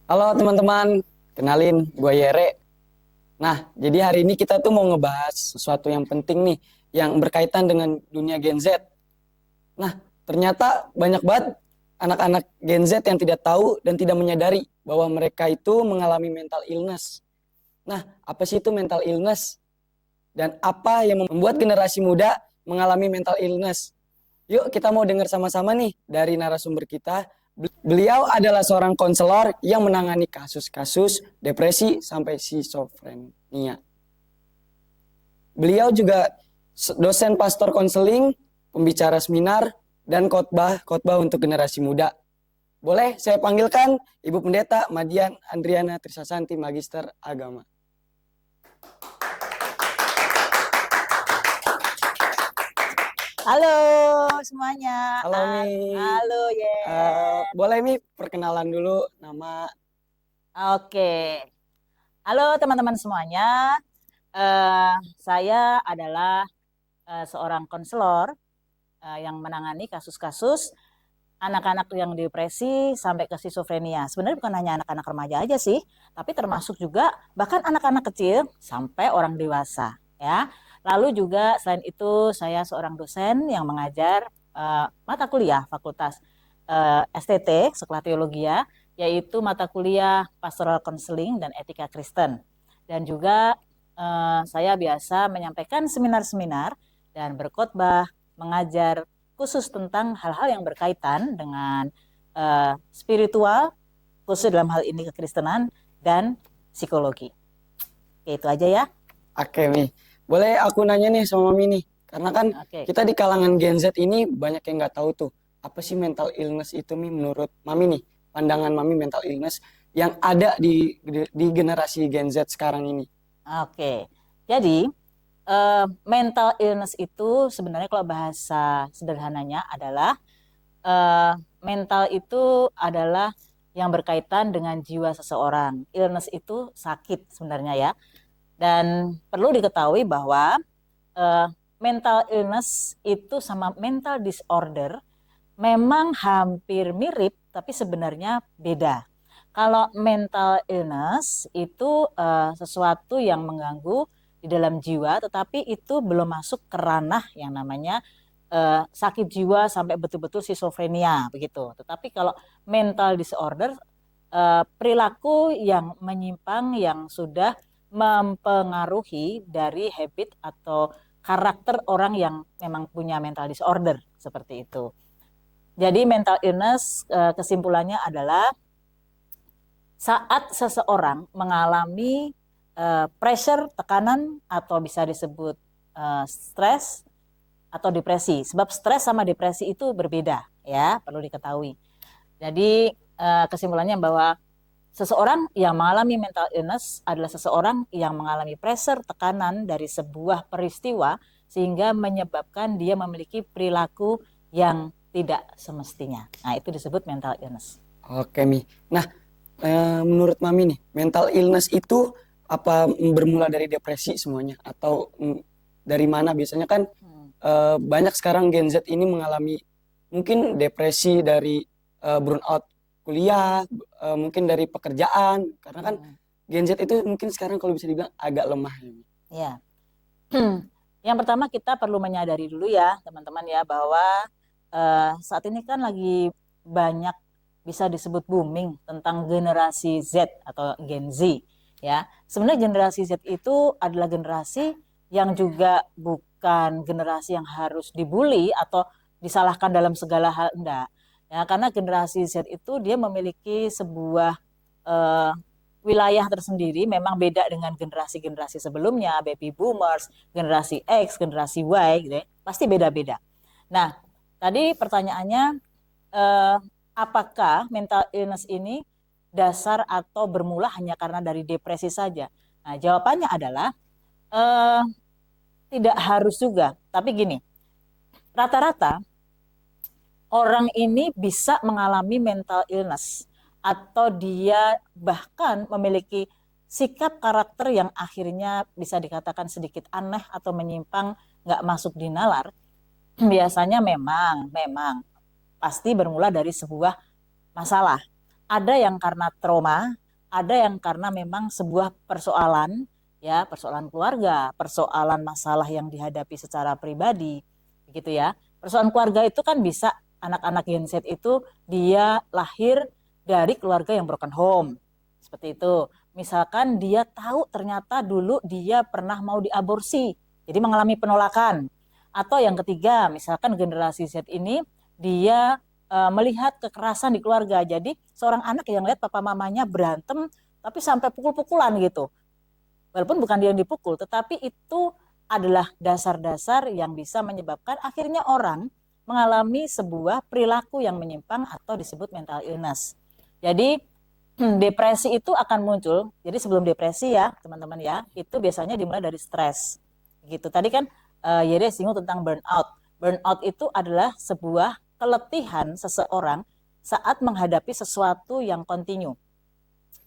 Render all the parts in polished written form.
Halo teman-teman, kenalin gue Yere. Nah, jadi hari ini kita tuh mau ngebahas sesuatu yang penting nih, yang berkaitan dengan dunia Gen Z. Nah, ternyata banyak banget anak-anak Gen Z yang tidak tahu dan tidak menyadari bahwa mereka itu mengalami mental illness. Nah, apa sih itu mental illness? Dan apa yang membuat generasi muda mengalami mental illness? Yuk kita mau dengar sama-sama nih dari narasumber kita. Beliau adalah seorang konselor yang menangani kasus-kasus depresi sampai schizofrenia. Beliau juga dosen pastor konseling, pembicara seminar, dan khotbah untuk generasi muda. Boleh saya panggilkan Ibu Pendeta Madian Andriana Trisasanti, Magister Agama. Halo semuanya. Halo Mi. Halo Boleh Mi perkenalan dulu nama. Oke. Halo teman-teman semuanya. Saya adalah seorang konselor yang menangani kasus-kasus anak-anak yang depresi sampai ke skizofrenia. Sebenarnya bukan hanya anak-anak remaja aja sih, tapi termasuk juga bahkan anak-anak kecil sampai orang dewasa, ya. Lalu juga selain itu saya seorang dosen yang mengajar mata kuliah Fakultas STT, Sekolah Teologi, yaitu mata kuliah Pastoral Counseling dan Etika Kristen. Dan juga saya biasa menyampaikan seminar-seminar dan berkhotbah, mengajar khusus tentang hal-hal yang berkaitan dengan spiritual, khusus dalam hal ini kekristenan dan psikologi. Oke, itu aja ya. Oke Mi. Boleh aku nanya nih sama Mami nih, karena kan kita di kalangan Gen Z ini banyak yang nggak tahu tuh, apa sih mental illness itu Mi menurut Mami nih, pandangan Mami mental illness yang ada di generasi Gen Z sekarang ini. Oke, jadi mental illness itu sebenarnya kalau bahasa sederhananya adalah mental itu adalah yang berkaitan dengan jiwa seseorang. Illness itu sakit sebenarnya ya. Dan perlu diketahui bahwa mental illness itu sama mental disorder memang hampir mirip, tapi sebenarnya beda. Kalau mental illness itu sesuatu yang mengganggu di dalam jiwa, tetapi itu belum masuk ke ranah yang namanya sakit jiwa sampai betul-betul skizofrenia begitu. Tetapi kalau mental disorder, perilaku yang menyimpang yang sudah mempengaruhi dari habit atau karakter orang yang memang punya mental disorder seperti itu. Jadi mental illness kesimpulannya adalah saat seseorang mengalami pressure, tekanan atau bisa disebut stres atau depresi. Sebab stres sama depresi itu berbeda ya, perlu diketahui. Jadi kesimpulannya bahwa seseorang yang mengalami mental illness adalah seseorang yang mengalami pressure, tekanan dari sebuah peristiwa sehingga menyebabkan dia memiliki perilaku yang tidak semestinya. Nah, itu disebut mental illness. Oke Mi. Nah, menurut Mami nih, mental illness itu apa bermula dari depresi semuanya atau dari mana? Biasanya kan banyak sekarang Gen Z ini mengalami mungkin depresi dari burnout kuliah, mungkin dari pekerjaan, karena kan Gen Z itu mungkin sekarang kalau bisa dibilang agak lemah. Ya. Yang pertama kita perlu menyadari dulu ya teman-teman ya bahwa saat ini kan lagi banyak bisa disebut booming tentang generasi Z atau Gen Z ya. Sebenarnya generasi Z itu adalah generasi yang juga bukan generasi yang harus dibully atau disalahkan dalam segala hal, enggak. Ya, karena generasi Z itu dia memiliki sebuah wilayah tersendiri, memang beda dengan generasi-generasi sebelumnya, baby boomers, generasi X, generasi Y, gitu ya, pasti beda-beda. Nah, tadi pertanyaannya, apakah mental illness ini dasar atau bermula hanya karena dari depresi saja? Nah, jawabannya adalah tidak harus juga, tapi gini, rata-rata orang ini bisa mengalami mental illness atau dia bahkan memiliki sikap karakter yang akhirnya bisa dikatakan sedikit aneh atau menyimpang, nggak masuk di nalar. Biasanya memang pasti bermula dari sebuah masalah. ada yang karena trauma, ada yang karena memang sebuah persoalan, ya, persoalan keluarga, persoalan masalah yang dihadapi secara pribadi, begitu ya. Persoalan keluarga itu kan bisa anak-anak Gen Z itu dia lahir dari keluarga yang broken home, seperti itu. Misalkan dia tahu ternyata dulu dia pernah mau diaborsi, jadi mengalami penolakan. Atau yang ketiga, misalkan generasi Z ini dia melihat kekerasan di keluarga. Jadi seorang anak yang lihat papa mamanya berantem tapi sampai pukul-pukulan gitu. Walaupun bukan dia yang dipukul, tetapi itu adalah dasar-dasar yang bisa menyebabkan akhirnya orang mengalami sebuah perilaku yang menyimpang atau disebut mental illness. Jadi depresi itu akan muncul. Jadi sebelum depresi ya teman-teman ya, itu biasanya dimulai dari stres. Gitu. Tadi kan Yere singgung tentang burnout. Burnout itu adalah sebuah keletihan seseorang saat menghadapi sesuatu yang kontinu.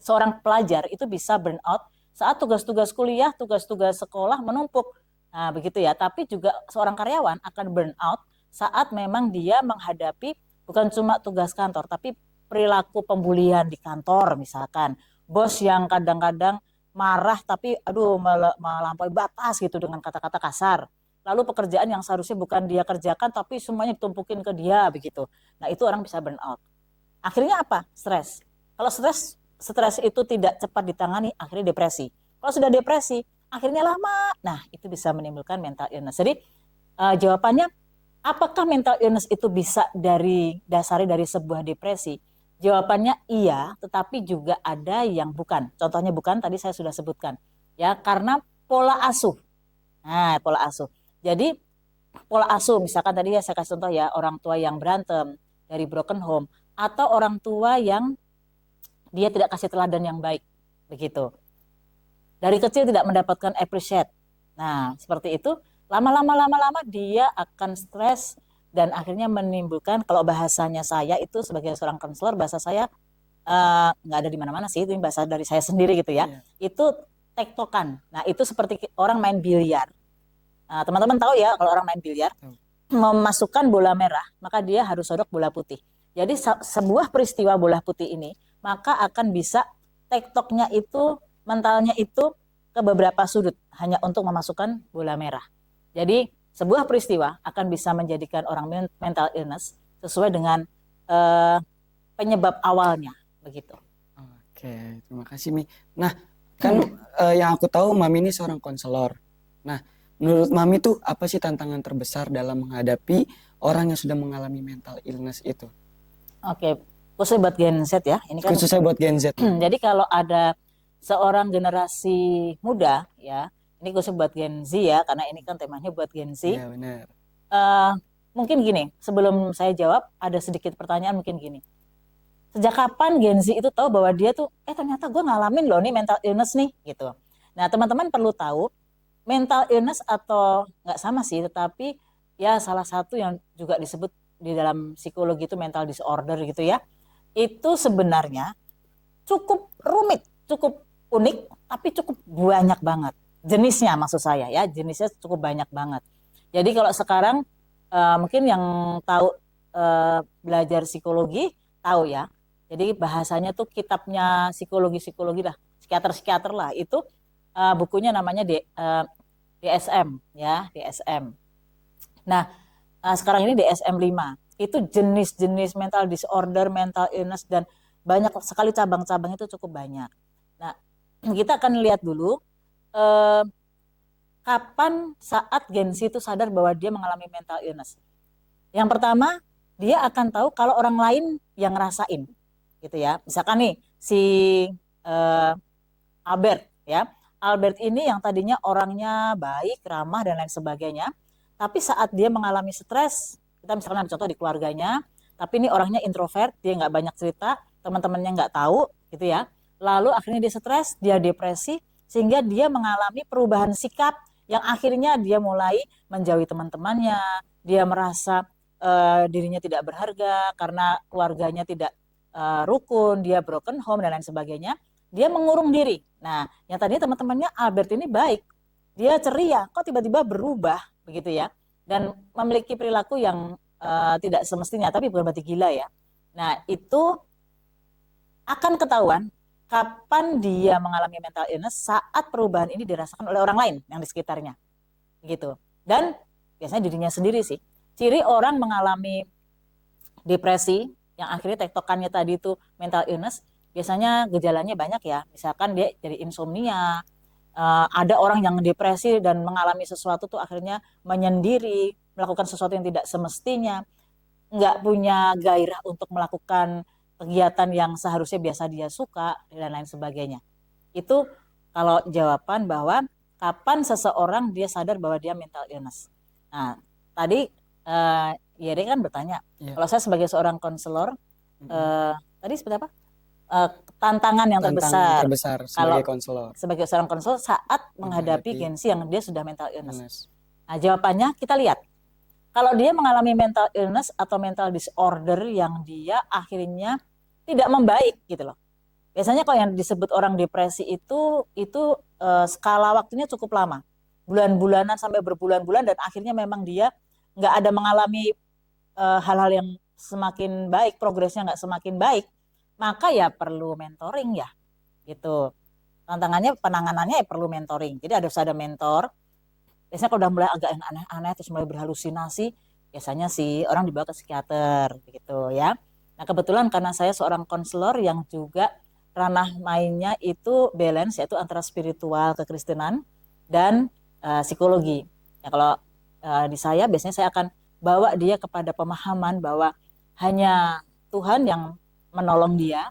Seorang pelajar itu bisa burnout saat tugas-tugas kuliah, tugas-tugas sekolah menumpuk. Nah, begitu ya. Tapi juga seorang karyawan akan burnout saat memang dia menghadapi bukan cuma tugas kantor, tapi perilaku pembulian di kantor misalkan. Bos yang kadang-kadang marah tapi aduh melampaui batas gitu dengan kata-kata kasar. Lalu pekerjaan yang seharusnya bukan dia kerjakan tapi semuanya ditumpukin ke dia begitu. Nah, itu orang bisa burnout. Akhirnya apa? Stres. Kalau stres itu tidak cepat ditangani, akhirnya depresi. Kalau sudah depresi, akhirnya lama. Nah, itu bisa menimbulkan mental illness. Jadi jawabannya, apakah mental illness itu bisa dasari dari sebuah depresi? Jawabannya iya, tetapi juga ada yang bukan. Contohnya bukan, tadi saya sudah sebutkan. Ya, karena pola asuh. Nah, pola asuh. Jadi pola asuh, misalkan tadi ya saya kasih contoh ya, orang tua yang berantem dari broken home, atau orang tua yang dia tidak kasih teladan yang baik, begitu. Dari kecil tidak mendapatkan appreciate. Nah, seperti itu, lama-lama dia akan stres dan akhirnya menimbulkan, kalau bahasanya saya itu sebagai seorang konselor, bahasa saya nggak ada di mana-mana sih, itu bahasa dari saya sendiri gitu ya. Itu tektokan. Nah, itu seperti orang main biliar. Nah, teman-teman tahu ya kalau orang main biliar, memasukkan bola merah, maka dia harus sodok bola putih. Jadi sebuah peristiwa bola putih ini, maka akan bisa tektoknya itu, mentalnya itu ke beberapa sudut, hanya untuk memasukkan bola merah. Jadi sebuah peristiwa akan bisa menjadikan orang mental illness sesuai dengan penyebab awalnya, begitu. Oke, terima kasih Mi. Nah, kan yang aku tahu Mami ini seorang konselor. Nah, menurut Mami tuh apa sih tantangan terbesar dalam menghadapi orang yang sudah mengalami mental illness itu? Oke, khususnya buat Gen Z ya. Ini kan Khususnya buat Gen Z. jadi kalau ada seorang generasi muda ya, ini khusus buat Gen Z ya, karena ini kan temanya buat Gen Z. Iya benar. Mungkin gini, sebelum saya jawab ada sedikit pertanyaan mungkin gini. Sejak kapan Gen Z itu tahu bahwa dia tuh, ternyata gue ngalamin loh nih mental illness nih gitu. Nah, teman-teman perlu tahu mental illness atau nggak sama sih, tetapi ya salah satu yang juga disebut di dalam psikologi itu mental disorder gitu ya. Itu sebenarnya cukup rumit, cukup unik, tapi cukup banyak banget. Jenisnya maksud saya ya, jenisnya cukup banyak banget. Jadi kalau sekarang mungkin yang tahu belajar psikologi tahu ya. Jadi bahasanya tuh kitabnya psikologi lah, psikiater lah. Itu bukunya namanya DSM ya, DSM. Nah, sekarang ini DSM-5. Itu jenis-jenis mental disorder, mental illness, dan banyak sekali cabang-cabang itu cukup banyak. Nah, kita akan lihat dulu kapan saat Gen Z itu sadar bahwa dia mengalami mental illness. Yang pertama, dia akan tahu kalau orang lain yang ngerasain, gitu ya. Misalkan nih si Albert ya, Albert ini yang tadinya orangnya baik, ramah dan lain sebagainya, tapi saat dia mengalami stres, kita misalkan ambil contoh di keluarganya, tapi ini orangnya introvert, dia nggak banyak cerita, teman-temannya nggak tahu, gitu ya. Lalu akhirnya dia stres, dia depresi, sehingga dia mengalami perubahan sikap yang akhirnya dia mulai menjauhi teman-temannya, dia merasa dirinya tidak berharga karena keluarganya tidak rukun, dia broken home dan lain sebagainya. Dia mengurung diri. Nah, yang tadinya teman-temannya Albert ini baik, dia ceria, kok tiba-tiba berubah begitu ya, dan memiliki perilaku yang tidak semestinya, tapi bukan berarti gila ya. Nah, itu akan ketahuan kapan dia mengalami mental illness saat perubahan ini dirasakan oleh orang lain yang di sekitarnya, gitu. Dan biasanya dirinya sendiri sih. Ciri orang mengalami depresi yang akhirnya tektokannya tadi itu mental illness, biasanya gejalanya banyak ya. Misalkan dia jadi insomnia, ada orang yang depresi dan mengalami sesuatu tuh akhirnya menyendiri, melakukan sesuatu yang tidak semestinya, nggak punya gairah untuk melakukan kegiatan yang seharusnya biasa dia suka dan lain sebagainya. Itu kalau jawaban bahwa kapan seseorang dia sadar bahwa dia mental illness. Nah, tadi Yere kan bertanya, Iya. kalau saya sebagai seorang konselor, Mm-mm. tadi seperti apa? Tantangan yang Tantangan terbesar terbesar kalau sebagai konselor sebagai seorang konselor saat menghadapi menghadapi Gen Z yang dia sudah mental illness. illness. Nah, jawabannya kita lihat. Kalau dia mengalami mental illness atau mental disorder yang dia akhirnya tidak membaik gitu loh. Biasanya kalau yang disebut orang depresi itu skala waktunya cukup lama. Bulan-bulanan sampai berbulan-bulan dan akhirnya memang dia nggak ada mengalami hal-hal yang semakin baik, progresnya nggak semakin baik, maka ya perlu mentoring ya gitu. Tantangannya penanganannya ya perlu mentoring. Jadi harus ada mentor. Biasanya kalau udah mulai agak yang aneh-aneh terus mulai berhalusinasi, biasanya sih orang dibawa ke psikiater gitu ya. Nah, kebetulan karena saya seorang konselor yang juga ranah mainnya itu balance, yaitu antara spiritual kekristenan dan psikologi. Ya, kalau di saya biasanya saya akan bawa dia kepada pemahaman bahwa hanya Tuhan yang menolong dia,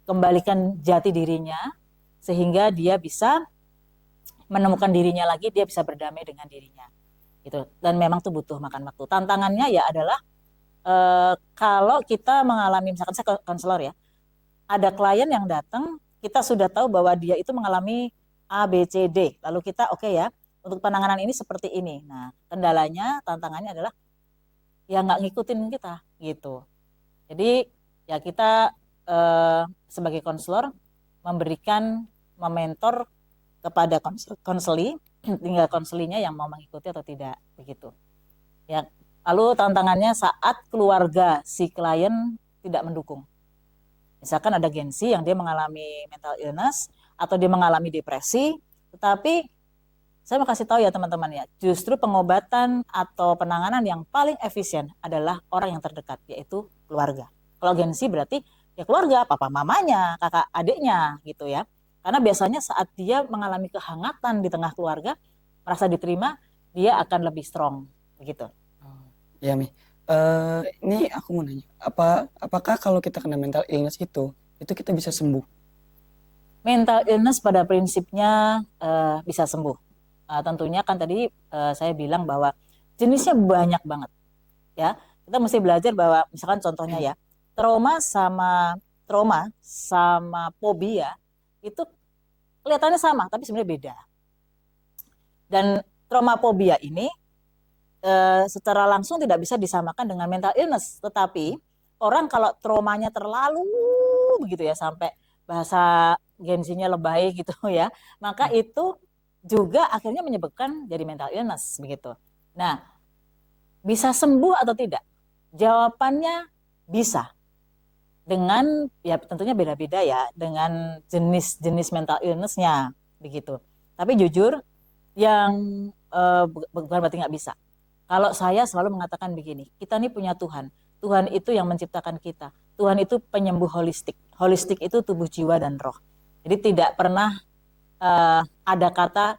kembalikan jati dirinya sehingga dia bisa menemukan dirinya lagi, dia bisa berdamai dengan dirinya gitu. Dan memang tuh butuh makan waktu. Tantangannya ya adalah kalau kita mengalami, misalkan saya konselor ya, ada klien yang datang, kita sudah tahu bahwa dia itu mengalami A, B, C, D. Lalu kita oke ya, untuk penanganan ini seperti ini. Nah, kendalanya, tantangannya adalah ya nggak ngikutin kita gitu. Jadi ya kita sebagai konselor memberikan mementor kepada konseli, tinggal konselinya yang mau mengikuti atau tidak begitu. Ya, lalu tantangannya saat keluarga si klien tidak mendukung. Misalkan ada Gen-Z yang dia mengalami mental illness atau dia mengalami depresi, tetapi saya mau kasih tahu ya teman-teman ya, justru pengobatan atau penanganan yang paling efisien adalah orang yang terdekat, yaitu keluarga. Kalau Gen-Z berarti ya keluarga, papa mamanya, kakak adiknya gitu ya. Karena biasanya saat dia mengalami kehangatan di tengah keluarga, merasa diterima, dia akan lebih strong begitu. Oh, ya Mi. Ini aku mau nanya, apakah kalau kita kena mental illness itu kita bisa sembuh? Mental illness pada prinsipnya bisa sembuh. Tentunya kan tadi saya bilang bahwa jenisnya banyak banget ya. Kita mesti belajar bahwa misalkan contohnya ya, trauma sama fobia itu kelihatannya sama tapi sebenarnya beda. Dan trauma fobia ini secara langsung tidak bisa disamakan dengan mental illness, tetapi orang kalau traumanya terlalu begitu ya sampai bahasa gensinya lebay gitu ya, maka itu juga akhirnya menyebabkan jadi mental illness begitu. Nah, bisa sembuh atau tidak? Jawabannya bisa. Dengan ya tentunya beda-beda ya dengan jenis-jenis mental illness-nya begitu. Tapi jujur yang bukan berarti nggak bisa. Kalau saya selalu mengatakan begini, kita ini punya Tuhan. Tuhan itu yang menciptakan kita. Tuhan itu penyembuh holistik. Holistik itu tubuh, jiwa, dan roh. Jadi tidak pernah ada kata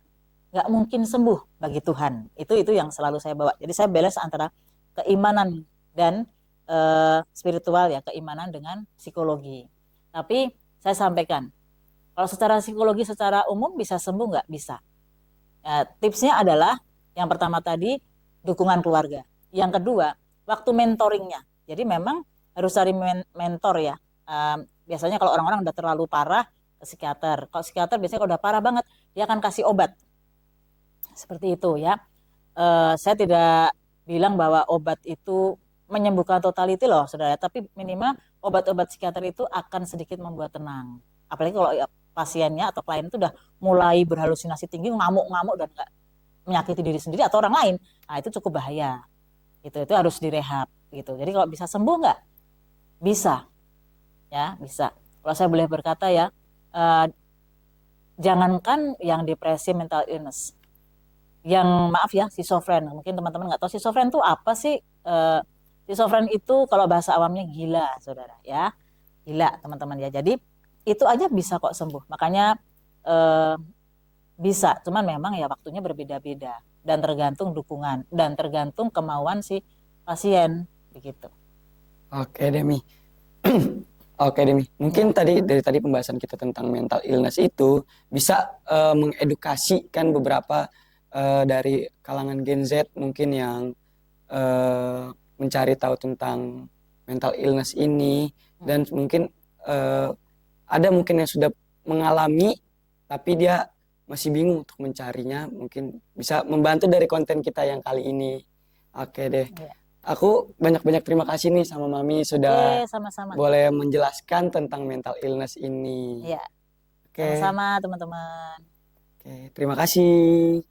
nggak mungkin sembuh bagi Tuhan. Itu yang selalu saya bawa. Jadi saya balance antara keimanan dan spiritual ya, keimanan dengan psikologi. Tapi saya sampaikan, kalau secara psikologi secara umum bisa sembuh nggak? Bisa. Ya, tipsnya adalah yang pertama tadi dukungan keluarga. Yang kedua, waktu mentoringnya. Jadi memang harus cari mentor ya. Biasanya kalau orang-orang udah terlalu parah ke psikiater. Kalau psikiater biasanya kalau udah parah banget, dia akan kasih obat. Seperti itu ya. Saya tidak bilang bahwa obat itu menyembuhkan totality loh, saudara. Tapi minimal obat-obat psikiater itu akan sedikit membuat tenang. Apalagi kalau pasiennya atau klien itu udah mulai berhalusinasi tinggi, ngamuk-ngamuk dan nggak menyakiti diri sendiri atau orang lain. Nah itu cukup bahaya. Itu harus direhab gitu. Jadi kalau bisa sembuh nggak? Bisa, ya bisa. kalau saya boleh berkata ya, eh, jangankan yang depresi mental illness, yang maaf ya schizofren, mungkin teman-teman nggak tahu schizofren itu apa sih. Schizofren itu kalau bahasa awamnya gila, saudara ya, gila teman-teman ya. Jadi itu aja bisa kok sembuh, makanya eh, bisa, cuman memang ya waktunya berbeda-beda dan tergantung dukungan dan tergantung kemauan si pasien begitu. Oke, Demi. Oke, Demi. Mungkin Ya, dari tadi pembahasan kita tentang mental illness itu bisa mengedukasikan beberapa dari kalangan Gen Z mungkin yang eh, mencari tahu tentang mental illness ini, dan mungkin eh, ada mungkin yang sudah mengalami tapi dia masih bingung untuk mencarinya. Mungkin bisa membantu dari konten kita yang kali ini. Oke deh. ya. Aku banyak-banyak terima kasih nih sama Mami Oke, sudah sama-sama. boleh menjelaskan tentang mental illness ini. Ya, Oke, sama-sama teman-teman. oke, terima kasih.